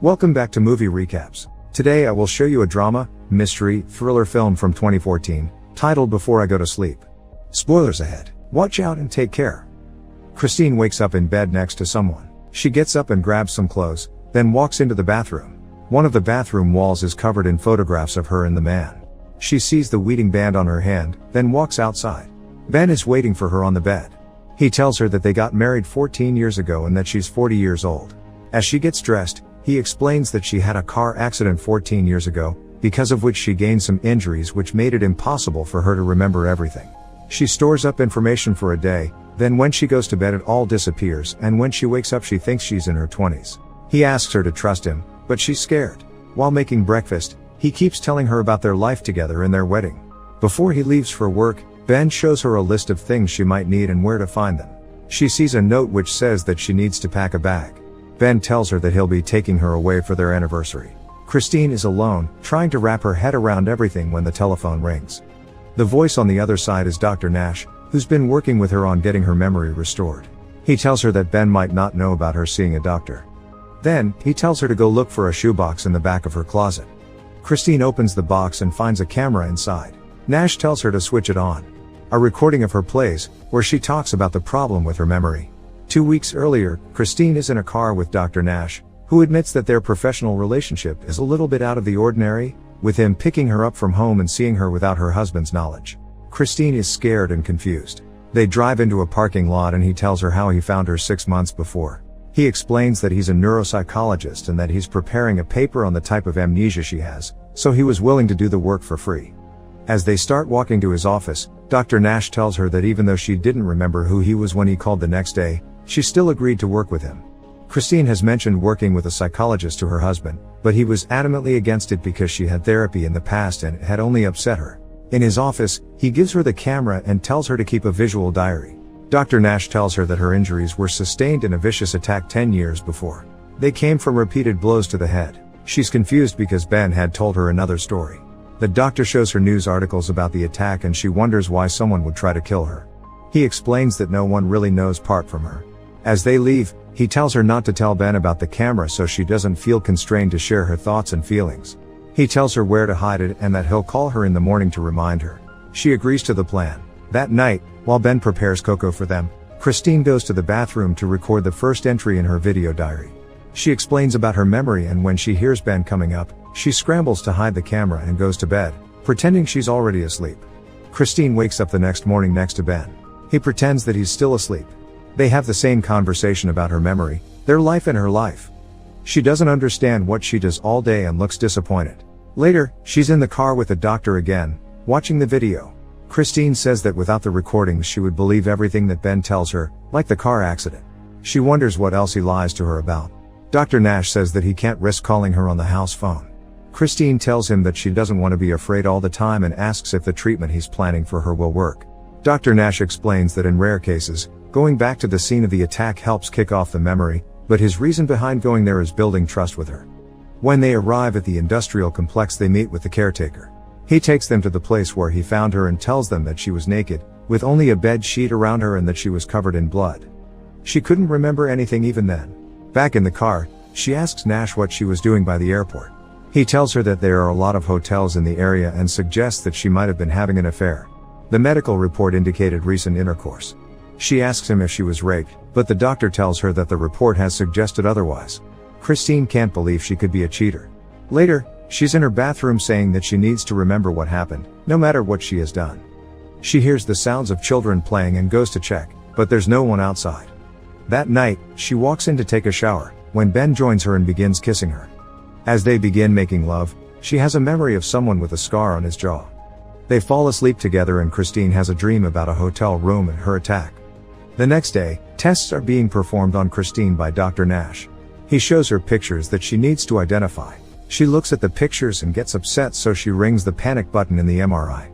Welcome back to Movie Recaps. Today I will show you a drama, mystery, thriller film from 2014, titled Before I Go to Sleep. Spoilers ahead. Watch out and take care. Christine wakes up in bed next to someone. She gets up and grabs some clothes, then walks into the bathroom. One of the bathroom walls is covered in photographs of her and the man. She sees the wedding band on her hand, then walks outside. Ben is waiting for her on the bed. He tells her that they got married 14 years ago and that she's 40 years old. As she gets dressed, he explains that she had a car accident 14 years ago, because of which she gained some injuries which made it impossible for her to remember everything. She stores up information for a day, then when she goes to bed it all disappears, and when she wakes up she thinks she's in her 20s. He asks her to trust him, but she's scared. While making breakfast, he keeps telling her about their life together and their wedding. Before he leaves for work, Ben shows her a list of things she might need and where to find them. She sees a note which says that she needs to pack a bag. Ben tells her that he'll be taking her away for their anniversary. Christine is alone, trying to wrap her head around everything when the telephone rings. The voice on the other side is Dr. Nash, who's been working with her on getting her memory restored. He tells her that Ben might not know about her seeing a doctor. Then, he tells her to go look for a shoebox in the back of her closet. Christine opens the box and finds a camera inside. Nash tells her to switch it on. A recording of her plays, where she talks about the problem with her memory. 2 weeks earlier, Christine is in a car with Dr. Nash, who admits that their professional relationship is a little bit out of the ordinary, with him picking her up from home and seeing her without her husband's knowledge. Christine is scared and confused. They drive into a parking lot and he tells her how he found her 6 months before. He explains that he's a neuropsychologist and that he's preparing a paper on the type of amnesia she has, so he was willing to do the work for free. As they start walking to his office, Dr. Nash tells her that even though she didn't remember who he was when he called the next day, she still agreed to work with him. Christine has mentioned working with a psychologist to her husband, but he was adamantly against it because she had therapy in the past and it had only upset her. In his office, he gives her the camera and tells her to keep a visual diary. Dr. Nash tells her that her injuries were sustained in a vicious attack 10 years before. They came from repeated blows to the head. She's confused because Ben had told her another story. The doctor shows her news articles about the attack and she wonders why someone would try to kill her. He explains that no one really knows apart from her. As they leave, he tells her not to tell Ben about the camera so she doesn't feel constrained to share her thoughts and feelings. He tells her where to hide it and that he'll call her in the morning to remind her. She agrees to the plan. That night, while Ben prepares cocoa for them, Christine goes to the bathroom to record the first entry in her video diary. She explains about her memory and when she hears Ben coming up, she scrambles to hide the camera and goes to bed, pretending she's already asleep. Christine wakes up the next morning next to Ben. He pretends that he's still asleep. They have the same conversation about her memory, their life and her life. She doesn't understand what she does all day and looks disappointed. Later, she's in the car with the doctor again, watching the video. Christine says that without the recordings she would believe everything that Ben tells her, like the car accident. She wonders what else he lies to her about. Dr. Nash says that he can't risk calling her on the house phone. Christine tells him that she doesn't want to be afraid all the time and asks if the treatment he's planning for her will work. Dr. Nash explains that in rare cases, going back to the scene of the attack helps kick off the memory, but his reason behind going there is building trust with her. When they arrive at the industrial complex they meet with the caretaker. He takes them to the place where he found her and tells them that she was naked, with only a bed sheet around her and that she was covered in blood. She couldn't remember anything even then. Back in the car, she asks Nash what she was doing by the airport. He tells her that there are a lot of hotels in the area and suggests that she might have been having an affair. The medical report indicated recent intercourse. She asks him if she was raped, but the doctor tells her that the report has suggested otherwise. Christine can't believe she could be a cheater. Later, she's in her bathroom saying that she needs to remember what happened, no matter what she has done. She hears the sounds of children playing and goes to check, but there's no one outside. That night, she walks in to take a shower, when Ben joins her and begins kissing her. As they begin making love, she has a memory of someone with a scar on his jaw. They fall asleep together and Christine has a dream about a hotel room and her attack. The next day, tests are being performed on Christine by Dr. Nash. He shows her pictures that she needs to identify. She looks at the pictures and gets upset, so she rings the panic button in the MRI.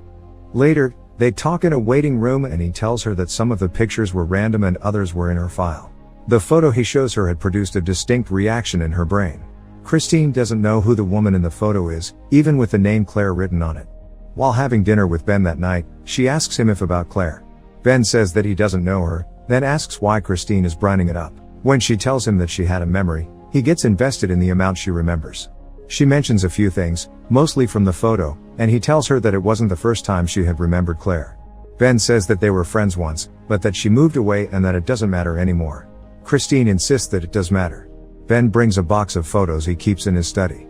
Later, they talk in a waiting room and he tells her that some of the pictures were random and others were in her file. The photo he shows her had produced a distinct reaction in her brain. Christine doesn't know who the woman in the photo is, even with the name Claire written on it. While having dinner with Ben that night, she asks him if about Claire. Ben says that he doesn't know her, then asks why Christine is brightening it up. When she tells him that she had a memory, He gets invested in the amount she remembers. She mentions a few things, mostly from the photo, and he tells her that it wasn't the first time she had remembered Claire. Ben says that they were friends once, but that she moved away and that it doesn't matter anymore. Christine insists that it does matter. Ben brings a box of photos he keeps in his study.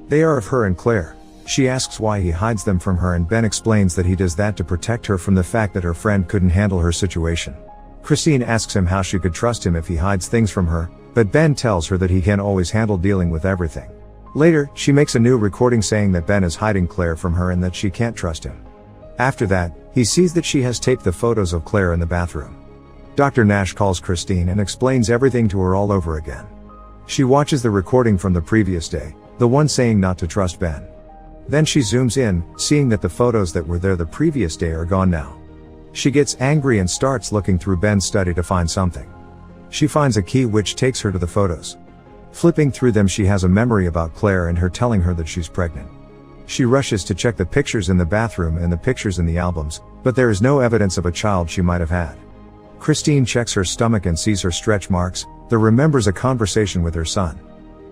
They are of her and Claire. She asks why he hides them from her, and Ben explains that he does that to protect her from the fact that her friend couldn't handle her situation. Christine asks him how she could trust him if he hides things from her, but Ben tells her that he can always handle dealing with everything. Later, she makes a new recording saying that Ben is hiding Claire from her and that she can't trust him. After that, he sees that she has taped the photos of Claire in the bathroom. Dr. Nash calls Christine and explains everything to her all over again. She watches the recording from the previous day, the one saying not to trust Ben. Then she zooms in, seeing that the photos that were there the previous day are gone now. She gets angry and starts looking through Ben's study to find something. She finds a key which takes her to the photos. Flipping through them, she has a memory about Claire and her telling her that she's pregnant. She rushes to check the pictures in the bathroom and the pictures in the albums, but there is no evidence of a child she might have had. Christine checks her stomach and sees her stretch marks, then remembers a conversation with her son.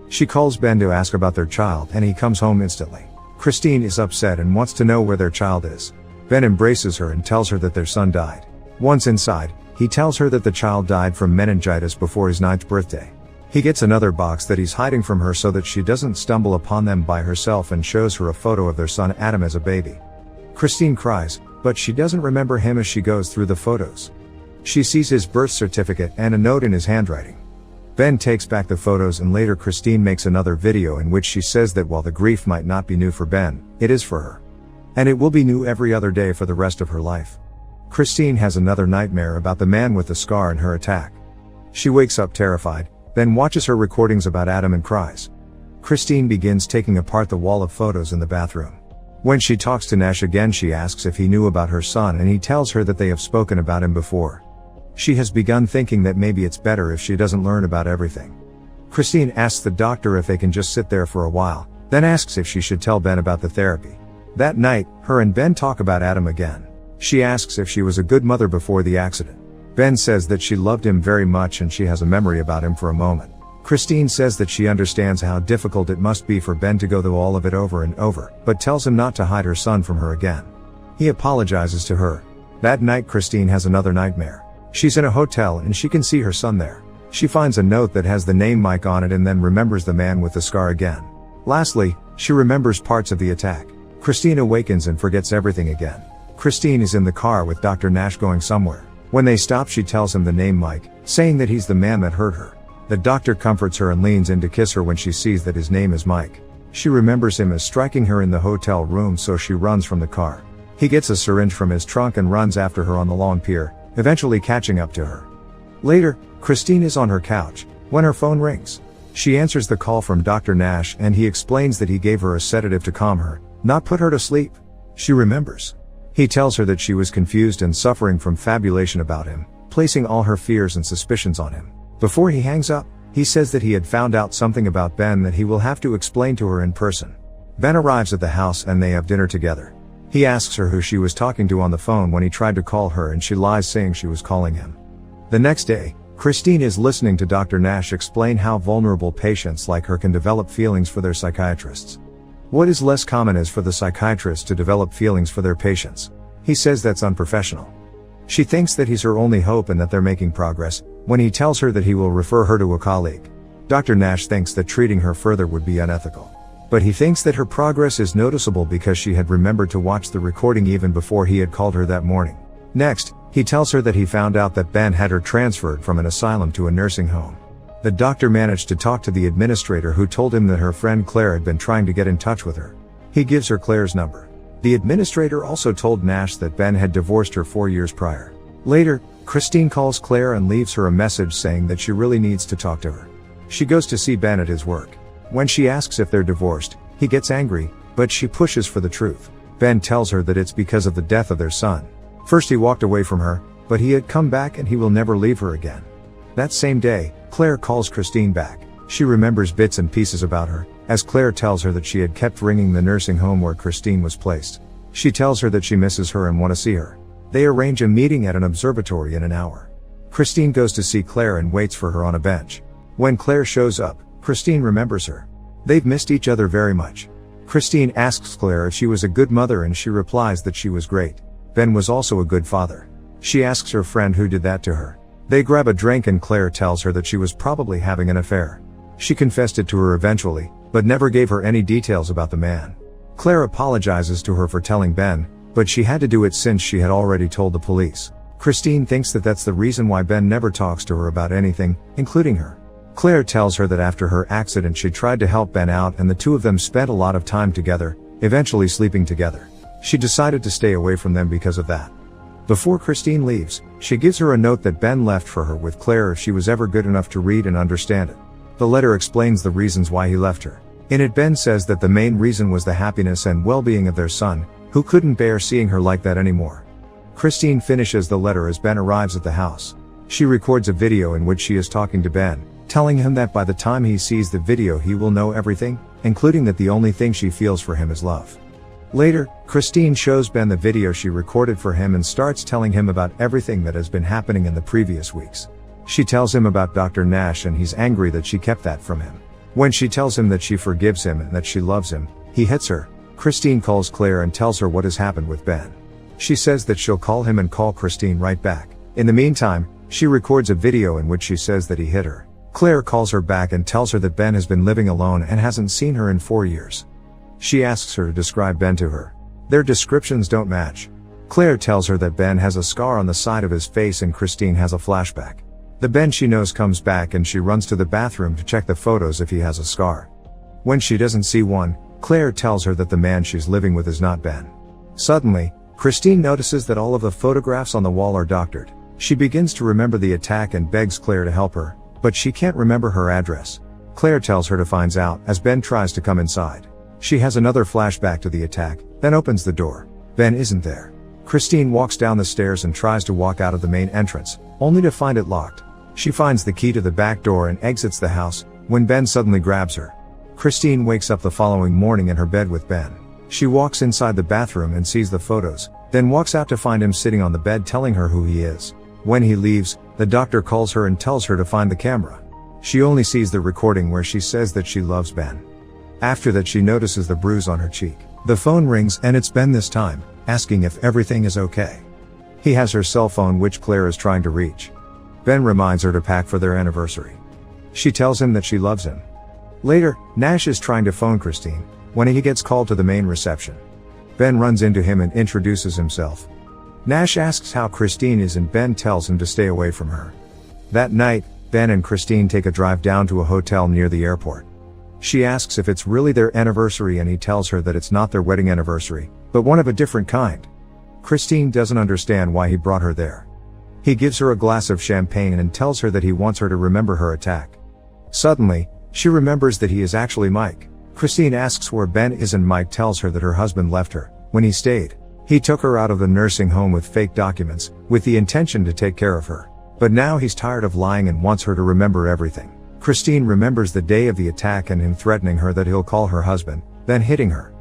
She calls Ben to ask about their child and he comes home instantly. Christine is upset and wants to know where their child is. Ben embraces her and tells her that their son died. Once inside, he tells her that the child died from meningitis before his 9th birthday. He gets another box that he's hiding from her so that she doesn't stumble upon them by herself, and shows her a photo of their son Adam as a baby. Christine cries, but she doesn't remember him as she goes through the photos. She sees his birth certificate and a note in his handwriting. Ben takes back the photos, and later Christine makes another video in which she says that while the grief might not be new for Ben, it is for her. And it will be new every other day for the rest of her life. Christine has another nightmare about the man with the scar in her attack. She wakes up terrified, then watches her recordings about Adam and cries. Christine begins taking apart the wall of photos in the bathroom. When she talks to Nash again, she asks if he knew about her son, and he tells her that they have spoken about him before. She has begun thinking that maybe it's better if she doesn't learn about everything. Christine asks the doctor if they can just sit there for a while, then asks if she should tell Ben about the therapy. That night, her and Ben talk about Adam again. She asks if she was a good mother before the accident. Ben says that she loved him very much and she has a memory about him for a moment. Christine says that she understands how difficult it must be for Ben to go through all of it over and over, but tells him not to hide her son from her again. He apologizes to her. That night, Christine has another nightmare. She's in a hotel and she can see her son there. She finds a note that has the name Mike on it and then remembers the man with the scar again. Lastly, she remembers parts of the attack. Christine awakens and forgets everything again. Christine is in the car with Dr. Nash going somewhere. When they stop, she tells him the name Mike, saying that he's the man that hurt her. The doctor comforts her and leans in to kiss her when she sees that his name is Mike. She remembers him as striking her in the hotel room, so she runs from the car. He gets a syringe from his trunk and runs after her on the long pier, eventually catching up to her. Later, Christine is on her couch when her phone rings. She answers the call from Dr. Nash and he explains that he gave her a sedative to calm her, not put her to sleep. She remembers. He tells her that she was confused and suffering from fabulation about him, placing all her fears and suspicions on him. Before he hangs up, he says that he had found out something about Ben that he will have to explain to her in person. Ben arrives at the house and they have dinner together. He asks her who she was talking to on the phone when he tried to call her, and she lies, saying she was calling him. The next day, Christine is listening to Dr. Nash explain how vulnerable patients like her can develop feelings for their psychiatrists. What is less common is for the psychiatrist to develop feelings for their patients. He says that's unprofessional. She thinks that he's her only hope and that they're making progress, when he tells her that he will refer her to a colleague. Dr. Nash thinks that treating her further would be unethical. But he thinks that her progress is noticeable because she had remembered to watch the recording even before he had called her that morning. Next, he tells her that he found out that Ben had her transferred from an asylum to a nursing home. The doctor managed to talk to the administrator, who told him that her friend Claire had been trying to get in touch with her. He gives her Claire's number. The administrator also told Nash that Ben had divorced her 4 years prior. Later, Christine calls Claire and leaves her a message saying that she really needs to talk to her. She goes to see Ben at his work. When she asks if they're divorced, he gets angry, but she pushes for the truth. Ben tells her that it's because of the death of their son. First he walked away from her, but he had come back and he will never leave her again. That same day, Claire calls Christine back. She remembers bits and pieces about her, as Claire tells her that she had kept ringing the nursing home where Christine was placed. She tells her that she misses her and wants to see her. They arrange a meeting at an observatory in an hour. Christine goes to see Claire and waits for her on a bench. When Claire shows up, Christine remembers her. They've missed each other very much. Christine asks Claire if she was a good mother and she replies that she was great. Ben was also a good father. She asks her friend who did that to her. They grab a drink and Claire tells her that she was probably having an affair. She confessed it to her eventually, but never gave her any details about the man. Claire apologizes to her for telling Ben, but she had to do it since she had already told the police. Christine thinks that that's the reason why Ben never talks to her about anything, including her. Claire tells her that after her accident she tried to help Ben out and the two of them spent a lot of time together, eventually sleeping together. She decided to stay away from them because of that. Before Christine leaves, she gives her a note that Ben left for her with Claire if she was ever good enough to read and understand it. The letter explains the reasons why he left her. In it, Ben says that the main reason was the happiness and well-being of their son, who couldn't bear seeing her like that anymore. Christine finishes the letter as Ben arrives at the house. She records a video in which she is talking to Ben, telling him that by the time he sees the video he will know everything, including that the only thing she feels for him is love. Later, Christine shows Ben the video she recorded for him and starts telling him about everything that has been happening in the previous weeks. She tells him about Dr. Nash and he's angry that she kept that from him. When she tells him that she forgives him and that she loves him, he hits her. Christine calls Claire and tells her what has happened with Ben. She says that she'll call him and call Christine right back. In the meantime, she records a video in which she says that he hit her. Claire calls her back and tells her that Ben has been living alone and hasn't seen her in 4 years. She asks her to describe Ben to her. Their descriptions don't match. Claire tells her that Ben has a scar on the side of his face and Christine has a flashback. The Ben she knows comes back and she runs to the bathroom to check the photos if he has a scar. When she doesn't see one, Claire tells her that the man she's living with is not Ben. Suddenly, Christine notices that all of the photographs on the wall are doctored. She begins to remember the attack and begs Claire to help her, but she can't remember her address. Claire tells her to find out as Ben tries to come inside. She has another flashback to the attack, then opens the door. Ben isn't there. Christine walks down the stairs and tries to walk out of the main entrance, only to find it locked. She finds the key to the back door and exits the house, when Ben suddenly grabs her. Christine wakes up the following morning in her bed with Ben. She walks inside the bathroom and sees the photos, then walks out to find him sitting on the bed telling her who he is. When he leaves, the doctor calls her and tells her to find the camera. She only sees the recording where she says that she loves Ben. After that she notices the bruise on her cheek. The phone rings and it's Ben this time, asking if everything is okay. He has her cell phone which Claire is trying to reach. Ben reminds her to pack for their anniversary. She tells him that she loves him. Later, Nash is trying to phone Christine, when he gets called to the main reception. Ben runs into him and introduces himself. Nash asks how Christine is and Ben tells him to stay away from her. That night, Ben and Christine take a drive down to a hotel near the airport. She asks if it's really their anniversary and he tells her that it's not their wedding anniversary, but one of a different kind. Christine doesn't understand why he brought her there. He gives her a glass of champagne and tells her that he wants her to remember her attack. Suddenly, she remembers that he is actually Mike. Christine asks where Ben is and Mike tells her that her husband left her when he stayed. He took her out of the nursing home with fake documents, with the intention to take care of her. But now he's tired of lying and wants her to remember everything. Christine remembers the day of the attack and him threatening her that he'll call her husband, then hitting her.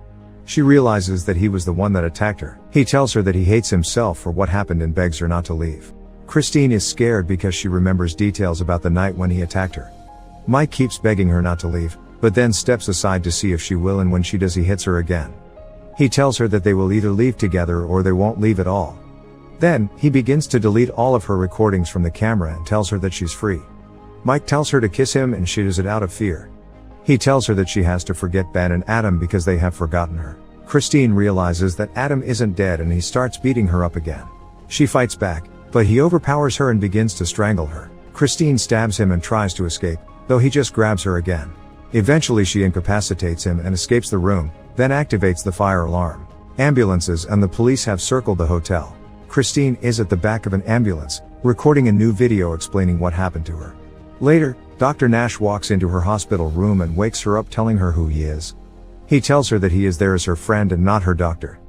She realizes that he was the one that attacked her. He tells her that he hates himself for what happened and begs her not to leave. Christine is scared because she remembers details about the night when he attacked her. Mike keeps begging her not to leave, but then steps aside to see if she will, and when she does he hits her again. He tells her that they will either leave together or they won't leave at all. Then, he begins to delete all of her recordings from the camera and tells her that she's free. Mike tells her to kiss him and she does it out of fear. He tells her that she has to forget Ben and Adam because they have forgotten her. Christine realizes that Adam isn't dead and he starts beating her up again. She fights back, but he overpowers her and begins to strangle her. Christine stabs him and tries to escape, though he just grabs her again. Eventually she incapacitates him and escapes the room, then activates the fire alarm. Ambulances and the police have circled the hotel. Christine is at the back of an ambulance, recording a new video explaining what happened to her. Later, Dr. Nash walks into her hospital room and wakes her up telling her who he is. He tells her that he is there as her friend and not her doctor.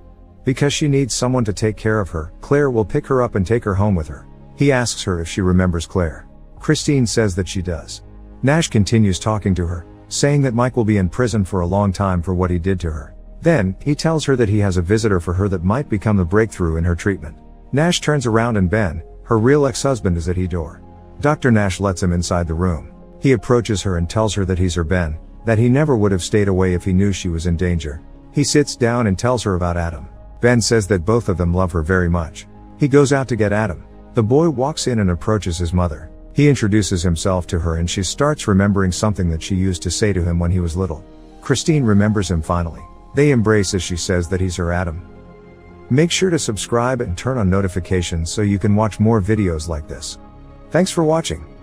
Because she needs someone to take care of her, Claire will pick her up and take her home with her. He asks her if she remembers Claire. Christine says that she does. Nash continues talking to her, saying that Mike will be in prison for a long time for what he did to her. Then, he tells her that he has a visitor for her that might become the breakthrough in her treatment. Nash turns around and Ben, her real ex-husband, is at his door. Dr. Nash lets him inside the room. He approaches her and tells her that he's her Ben, that he never would have stayed away if he knew she was in danger. He sits down and tells her about Adam. Ben says that both of them love her very much. He goes out to get Adam. The boy walks in and approaches his mother. He introduces himself to her and she starts remembering something that she used to say to him when he was little. Christine remembers him finally. They embrace as she says that he's her Adam. Make sure to subscribe and turn on notifications so you can watch more videos like this. Thanks for watching.